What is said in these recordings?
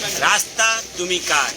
रास्ता तुम्ही कार।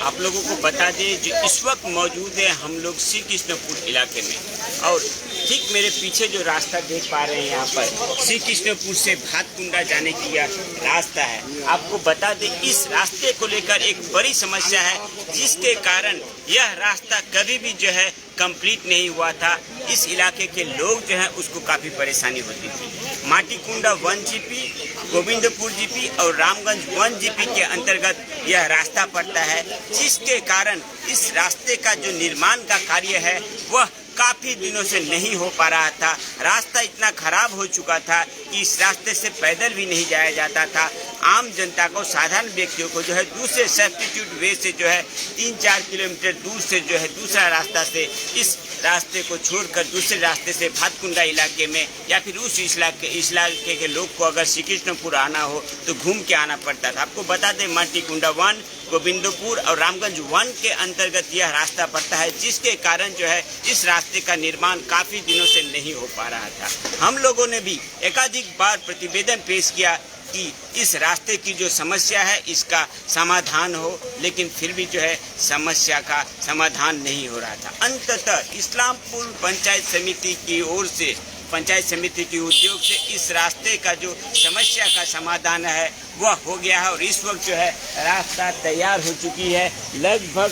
आप लोगों को बता दें जो इस वक्त मौजूद है हम लोग श्री कृष्णपुर इलाके में, और ठीक मेरे पीछे जो रास्ता देख पा रहे हैं यहाँ पर श्री कृष्णपुर से भातकुंडा जाने की यह रास्ता है। आपको बता दें इस रास्ते को लेकर एक बड़ी समस्या है, जिसके कारण यह रास्ता कभी भी जो है कंप्लीट नहीं हुआ था। इस इलाके के लोग जो है उसको काफ़ी परेशानी होती थी। माटीकुंडा 1 जीपी, गोविंदपुर जीपी और रामगंज 1 जीपी के अंतर्गत यह रास्ता पड़ता है, जिसके कारण इस रास्ते का जो निर्माण का कार्य है वह काफ़ी दिनों से नहीं हो पा रहा था। रास्ता इतना खराब हो चुका था कि इस रास्ते से पैदल भी नहीं जाया जाता था। आम जनता को, साधारण व्यक्तियों को जो है दूसरे सब्स्टिट्यूट वे से जो है 3-4 किलोमीटर दूर से जो है दूसरा रास्ता से इस रास्ते को छोड़कर दूसरे रास्ते से भातकुंडा इलाके में या फिर उस इलाके के लोग को अगर श्री कृष्णपुर आना हो तो घूम के आना पड़ता था। आपको बता दें माटीकुंडा 1, गोविंदपुर और रामगंज 1 के अंतर्गत यह रास्ता पड़ता है, जिसके कारण जो है इस रास्ते का निर्माण काफ़ी दिनों से नहीं हो पा रहा था। हम लोगों ने भी एकाधिक बार प्रतिवेदन पेश किया कि इस रास्ते की जो समस्या है इसका समाधान हो, लेकिन फिर भी जो है समस्या का समाधान नहीं हो रहा था। अंततः इस्लामपुर पंचायत समिति की ओर से, पंचायत समिति के उद्योग से इस रास्ते का जो समस्या का समाधान है वह हो गया है, और इस वक्त जो है रास्ता तैयार हो चुकी है। लगभग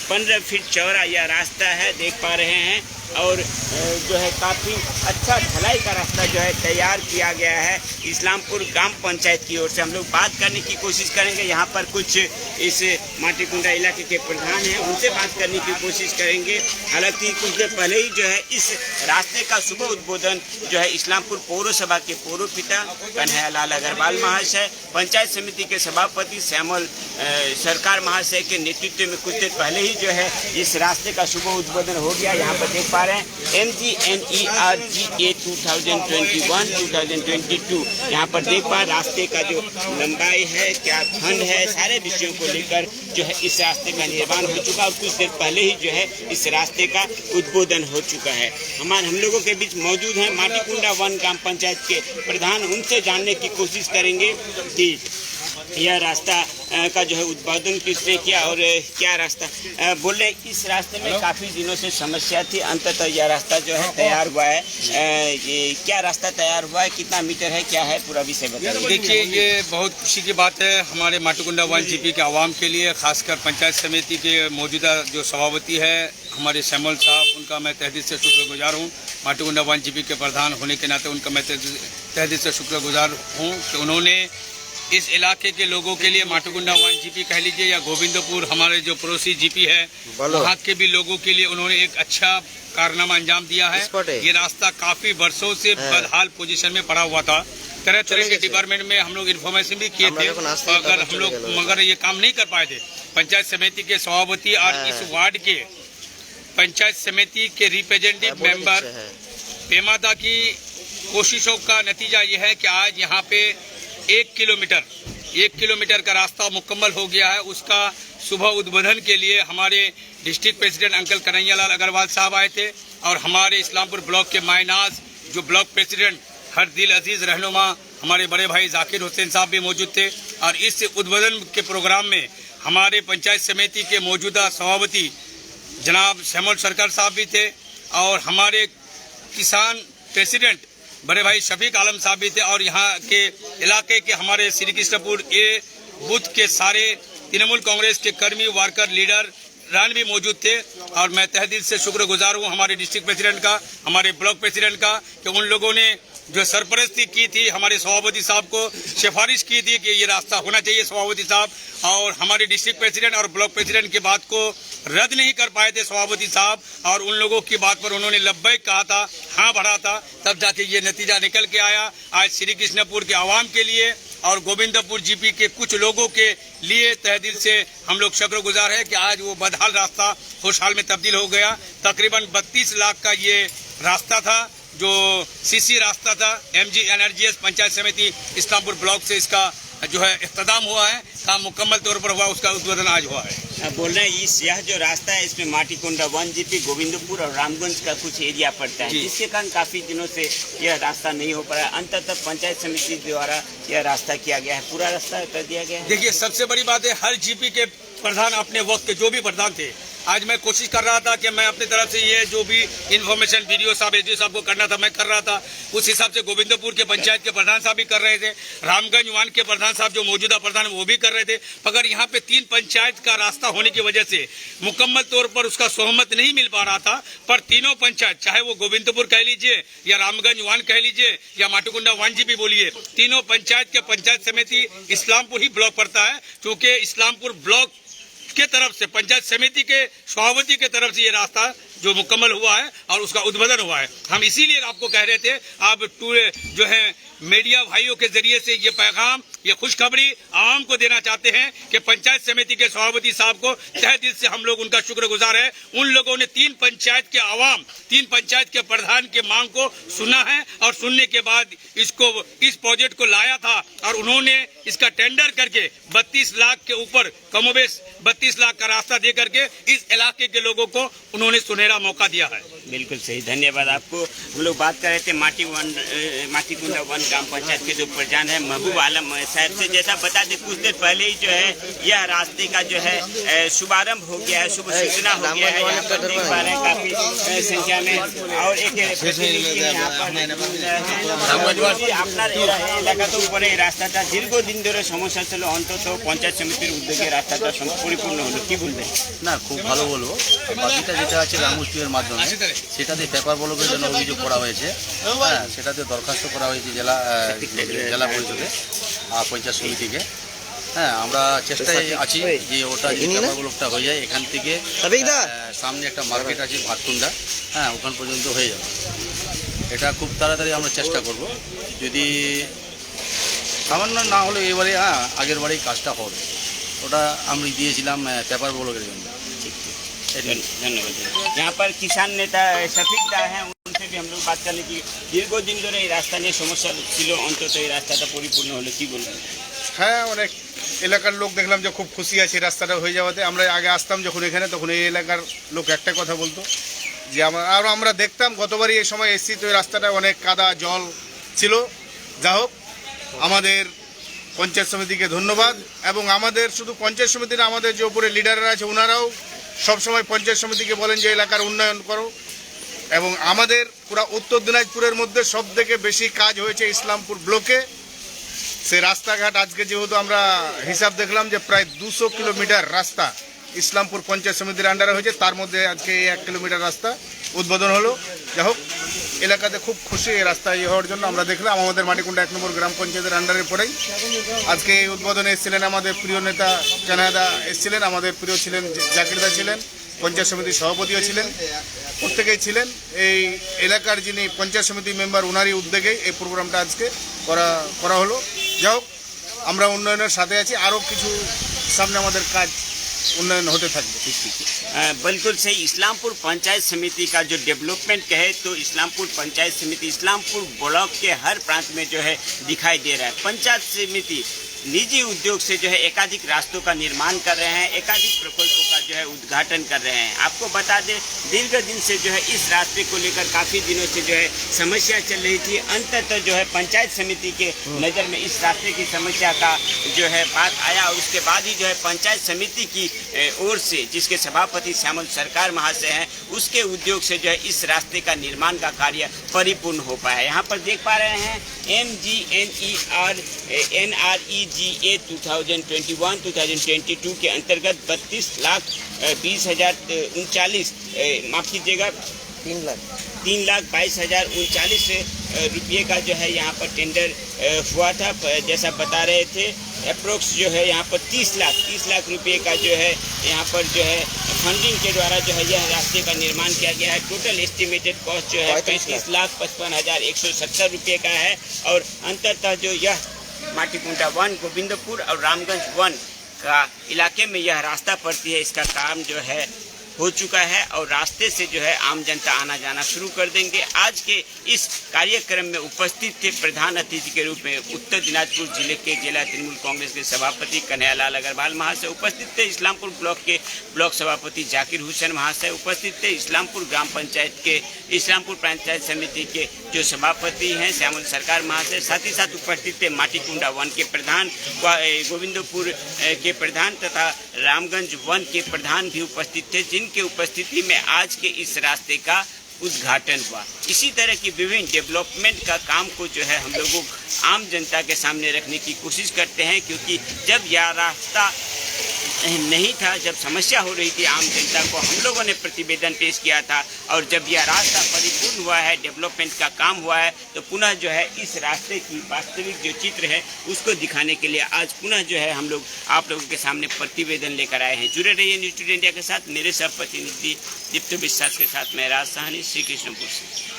15 फीट चौड़ा यह रास्ता है, देख पा रहे हैं, और जो है काफ़ी अच्छा ढलाई का रास्ता जो है तैयार किया गया है इस्लामपुर ग्राम पंचायत की ओर से। हम लोग बात करने की कोशिश करेंगे, यहाँ पर कुछ इस माटीकुंडा इलाके के प्रधान हैं, उनसे बात करने की कोशिश करेंगे। हालांकि कुछ देर पहले ही जो है इस रास्ते का शुभ उद्बोधन जो है इस्लामपुर पौरसभा के पूर्व पिता कन्हैयालाल अग्रवाल महाशय, पंचायत समिति के सभापति श्यामल सरकार महाशय के नेतृत्व में कुछ देर पहले ही जो है इस रास्ते का शुभ उद्बोधन हो गया। यहाँ पर देख पा रहे हैं MGNERGA 2021-2022, यहाँ पर देख पा रास्ते का जो लंबाई है, क्या खंड है, सारे विषयों को लेकर जो है इस रास्ते का निर्माण हो चुका, और कुछ देर पहले ही जो है इस रास्ते का उद्बोधन हो चुका है। हम लोगों के बीच मौजूद हैं माटीकुंडा 1 ग्राम पंचायत के प्रधान, उनसे जानने की कोशिश करेंगे कि यह रास्ता का जो है उद्बोधन किसने किया और क्या रास्ता बोले। इस रास्ते में काफ़ी दिनों से समस्या थी, अंततः यह रास्ता जो है तैयार हुआ है। ये क्या रास्ता तैयार हुआ है, कितना मीटर है, क्या है, पूरा विषय बताइए। देखिए, ये बहुत खुशी की बात है हमारे माटीकुंडा 1 जीपी के आवाम के लिए, खासकर पंचायत समिति के मौजूदा जो सभापति है हमारे श्यामल साहब, उनका मैं तहे दिल से शुक्रगुजार हूँ। माटीकुंडा 1 जीपी के प्रधान होने के नाते उनका मैं तहे दिल से शुक्रगुजार हूँ कि उन्होंने इस इलाके के लोगों के लिए, माटीकुंडा 1 जीपी कह लीजिए या गोविंदपुर हमारे जो पड़ोसी जीपी है, वहाँ के भी लोगों के लिए उन्होंने एक अच्छा कारनामा अंजाम दिया है। ये रास्ता काफी वर्षों से बदहाल पोजीशन में पड़ा हुआ था, तरह तरह के डिपार्टमेंट में हम लोग इन्फॉर्मेशन भी किए थे, अगर हम लोग मगर ये काम नहीं कर पाए थे। पंचायत समिति के सभापति और इस वार्ड के पंचायत समिति के रिप्रेजेंटेटिव मेंबर पेमादा की कोशिशों का नतीजा ये है कि आज यहाँ पे 1 किलोमीटर का रास्ता मुकम्मल हो गया है। उसका सुबह उद्बोधन के लिए हमारे district president uncle Kanhaiyalal Agrawal sahab आए थे, और हमारे इस्लामपुर ब्लॉक के मायनाज जो ब्लॉक प्रेसिडेंट हर दिल अजीज रहनुमा हमारे बड़े भाई जाकिर हुसैन साहब भी मौजूद थे। और इस उद्बोधन के प्रोग्राम में हमारे पंचायत समिति के मौजूदा सभापति जनाब श्यामल सरकार साहब भी थे, और हमारे किसान प्रेसिडेंट बड़े भाई शफीक आलम साहब भी थे, और यहाँ के इलाके के हमारे श्री कृष्णपुर ए बूथ के सारे तृणमूल कांग्रेस के कर्मी, वर्कर, लीडर रान भी मौजूद थे। और मैं तहे दिल से शुक्रगुजार हूँ हमारे डिस्ट्रिक्ट प्रेसिडेंट का, हमारे ब्लॉक प्रेसिडेंट का, कि उन लोगों ने जो सरपरस्ती की थी, हमारे सभापति साहब को सिफारिश की थी कि ये रास्ता होना चाहिए सभापति साहब, और हमारे डिस्ट्रिक्ट प्रेसिडेंट और ब्लॉक प्रेसिडेंट की बात को रद्द नहीं कर पाए थे सभापति साहब, और उन लोगों की बात पर उन्होंने लब्बैक कहा था, हाँ बढ़ा था, तब जाके ये नतीजा निकल के आया। आज श्री कृष्णपुर के आवाम के लिए और गोविंदपुर जीपी के कुछ लोगों के लिए तहे दिल से हम लोग शुक्रगुजार है कि आज वो बदहाल रास्ता खुशहाल में तब्दील हो गया। तकरीबन 32 लाख का ये रास्ता था, जो सीसी रास्ता था। MGNRGS पंचायत समिति इस्लामपुर ब्लॉक से इसका जो है इख्तिताम हुआ है, काम मुकम्मल तौर पर हुआ, उसका उद्बोधन आज हुआ है। बोल रहे हैं यह जो रास्ता है इसमें माटीकुंडा 1 जीपी, गोविंदपुर और रामगंज का कुछ एरिया पड़ता है, जिसके कारण काफी दिनों से यह रास्ता नहीं हो पाया। अंततः पंचायत समिति द्वारा यह रास्ता किया गया है, पूरा रास्ता कर दिया गया है। देखिए, सबसे बड़ी बात है, हर जीपी के प्रधान अपने वक्त के जो भी प्रधान थे, आज मैं कोशिश कर रहा था कि मैं अपनी तरफ से ये जो भी इन्फॉर्मेशन वीडियो साहब एसडीओ साहब को करना था मैं कर रहा था। उस हिसाब से गोविंदपुर के पंचायत के प्रधान साहब भी कर रहे थे, रामगंज 1 के प्रधान साहब जो मौजूदा प्रधान वो भी कर रहे थे। मगर यहाँ पे 3 पंचायत का रास्ता होने की वजह से मुकम्मल तौर पर उसका सहमत नहीं मिल पा रहा था। पर तीनों पंचायत, चाहे वो गोविंदपुर कह लीजिए या रामगंज 1 कह लीजिए या माटीकुंडा 1 जीपी बोलिए, तीनों पंचायत के पंचायत समिति इस्लामपुर ही ब्लॉक पड़ता है। क्योंकि इस्लामपुर ब्लॉक के तरफ से पंचायत समिति के सभापति के तरफ से ये रास्ता जो मुकम्मल हुआ है और उसका उद्বোधन हुआ है। हम इसीलिए आपको कह रहे थे, आप जो है मीडिया भाइयों के जरिए से ये पैगाम, ये खुशखबरी आवाम को देना चाहते हैं कि पंचायत समिति के सभापति साहब को तहे दिल से हम लोग उनका शुक्रगुजार है। उन लोगों ने 3 पंचायत के आवाम, 3 पंचायत के प्रधान के मांग को सुना है और सुनने के बाद इस प्रोजेक्ट को लाया था और उन्होंने इसका टेंडर करके 32 लाख के ऊपर कमोबेश 32 लाख का रास्ता दे करके इस इलाके के लोगों को उन्होंने सुनहरा मौका दिया है। बिल्कुल सही, धन्यवाद आपको। हम लोग बात कर रहे थे माटीकुंडा 1 ग्राम पंचायत के जो प्रधान है महबूब आलम साहब से। जैसा बता दें, कुछ देर पहले ही जो है यह रास्ते का जो है शुभारंभ हो गया है, शुभ सूचना हो गया है। यहाँ पर देख पा रहे हैं काफी संख्या में और एक यहाँ पर अपना এলাকা তো উপরে রাস্তাটা দীর্ঘদিন ধরে সমস্যা ছিল, অন্তত পঞ্চায়েত সমিতির উদ্যোগে রাস্তাটা পরিপূর্ণ হলো, কি বলবেন? না, খুব ভালো বলবো। বাকিটা যেটা আছে রামুষ্টির মাধ্যমে সেটাতে পেপার ব্লকের জন্য অভিযোগ করা হয়েছে, হ্যাঁ, সেটাতে দরখাস্ত করা হয়েছে জেলা পরিষদে আর পঞ্চায়েত সমিতিকে। হ্যাঁ, আমরা চেষ্টায় আছি যে ওটা যে পেপার ব্লকটা হয়ে যায়, এখান থেকে সামনে একটা মার্কেট আছে ভাতকুন্ডা, হ্যাঁ, ওখান পর্যন্ত হয়ে যাবে। এটা খুব তাড়াতাড়ি আমরা চেষ্টা করব। যদি সামান্য না হলে এবারে, হ্যাঁ, আগের বারেই কাজটা হবে। ওটা আমি দিয়েছিলাম পেপার ব্লকের জন্য। धन्यवाद। यहाँ पर किसान नेता शफीक दा हैं, उनसे भी हम लोग बात करने की। দীর্ঘদিন ধরে এই রাস্তা নিয়ে সমস্যা ছিল, অন্তত এই রাস্তাটা পরিপূর্ণ হলো, কি বলবেন? হ্যাঁ, অনেক এলাকার লোক দেখলাম যে খুব খুশি আছে রাস্তাটা হয়ে যাওয়াতে। আমরা আগে আসতাম যখন এখানে, তখন এই এলাকার লোক একটা কথা বলতো যে আমরা দেখতাম, গতবারই এই সময় এসছি তো এই রাস্তাটা অনেক কাদা জল ছিল। যা হোক, আমাদের পঞ্চায়েত সমিতিকে ধন্যবাদ। এবং আমাদের শুধু পঞ্চায়েত সমিতির, আমাদের যে উপরে লিডাররা আছে ওনারাও সবসময় পঞ্চায়েত সমিতিকে বলেন যে এলাকার উন্নয়ন করো। এবং আমাদের পুরো উত্তর দিনাজপুরের মধ্যে সবথেকে বেশি কাজ হয়েছে ইসলামপুর ব্লকে। সে রাস্তাঘাট আজকে যেহেতু আমরা হিসাব দেখলাম যে প্রায় 200 কিলোমিটার রাস্তা ইসলামপুর পঞ্চায়েত সমিতির আন্ডারে হয়েছে, তার মধ্যে আজকে 1 কিলোমিটার রাস্তা উদ্বোধন হলো। যাই হোক, এলাকাতে খুব খুশি এই রাস্তা হওয়ার জন্য। আমরা দেখলাম আমাদের মাটিকুন্ডা 1 নম্বর গ্রাম পঞ্চায়েতের আন্ডারে পড়েই আজকে এই উদ্বোধনে এসেছিলেন আমাদের প্রিয় নেতা কানাদা এসেছিলেন, আমাদের প্রিয় ছিলেন জাকিরদা ছিলেন, পঞ্চায়েত সমিতির সভাপতিও ছিলেন, প্রত্যেকেই ছিলেন। এই এলাকার যিনি পঞ্চায়েত সমিতি মেম্বার, ওনারই উদ্যোগেই এই প্রোগ্রামটা আজকে করা হলো। যাই হোক, আমরা উন্নয়নের সাথে আছি, আরও কিছু সামনে আমাদের কাজ उन्नयन होते थे। बिल्कुल सही। इस्लामपुर पंचायत समिति का जो डेवलपमेंट कहे तो इस्लामपुर पंचायत समिति इस्लामपुर ब्लॉक के हर प्रांत में जो है दिखाई दे रहा है। पंचायत समिति निजी उद्योग से जो है एकाधिक रास्तों का निर्माण कर रहे हैं, एकाधिक प्रकल्पों का जो है उद्घाटन कर रहे हैं। आपको बता दें, दीर्घ दिन से जो है इस रास्ते को लेकर काफ़ी दिनों से जो है समस्या चल रही थी। अंततः जो है पंचायत समिति के नज़र में इस रास्ते की समस्या का जो है बात आया और उसके बाद ही जो है पंचायत समिति की ओर से, जिसके सभापति श्यामल सरकार महाशय हैं, उसके उद्योग से जो है इस रास्ते का निर्माण का कार्य परिपूर्ण हो पाया। यहाँ पर देख पा रहे हैं MGNREGA 2021-2022 के अंतर्गत 32,20,039 माफ कीजिएगा 3,22,039 रुपये का जो है यहाँ पर टेंडर हुआ था। जैसा बता रहे थे, अप्रोक्स जो है यहाँ पर 30 लाख रुपये का जो है यहाँ पर जो है फंडिंग के द्वारा जो है यह रास्ते का निर्माण किया गया है। टोटल एस्टिमेटेड कॉस्ट जो है 35,55,170 रुपये का है। और अंततः जो यह माटीकुंडा 1, गोविंदपुर और रामगंज 1 का इलाके में यह रास्ता पड़ती है, इसका काम जो है हो चुका है और रास्ते से जो है आम जनता आना जाना शुरू कर देंगे। आज के इस कार्यक्रम में उपस्थित थे प्रधान अतिथि के रूप में उत्तर दिनाजपुर जिले के जिला तृणमूल कांग्रेस के सभापति कन्हैयालाल अग्रवाल महाशय, उपस्थित थे इस्लामपुर ब्लॉक के ब्लॉक सभापति जाकिर हुसैन महाशय, उपस्थित थे इस्लामपुर ग्राम पंचायत के इस्लामपुर पंचायत समिति के जो सभापति हैं श्यामल सरकार महाशय, साथ ही साथ उपस्थित थे माटीकुंडा वन के प्रधान, गोविंदपुर के प्रधान तथा रामगंज वन के प्रधान भी उपस्थित थे, जिनके उपस्थिति में आज के इस रास्ते का उद्घाटन हुआ। इसी तरह की विभिन्न डेवलपमेंट का काम को जो है हम लोगों आम जनता के सामने रखने की कोशिश करते हैं, क्योंकि जब यह रास्ता नहीं था, जब समस्या हो रही थी आम जनता को, हम लोगों ने प्रतिवेदन पेश किया था और जब यह रास्ता परिपूर्ण हुआ है, डेवलपमेंट का काम हुआ है, तो पुनः जो है इस रास्ते की वास्तविक जो चित्र है उसको दिखाने के लिए आज पुनः जो है हम लोग आप लोगों के सामने प्रतिवेदन लेकर आए हैं। जुड़े रहिए न्यूज़ टुडे इंडिया के साथ। मेरे सह प्रतिनिधि दीप्त विश्वास के साथ मैं राज साहनी, श्री कृष्णपुर से।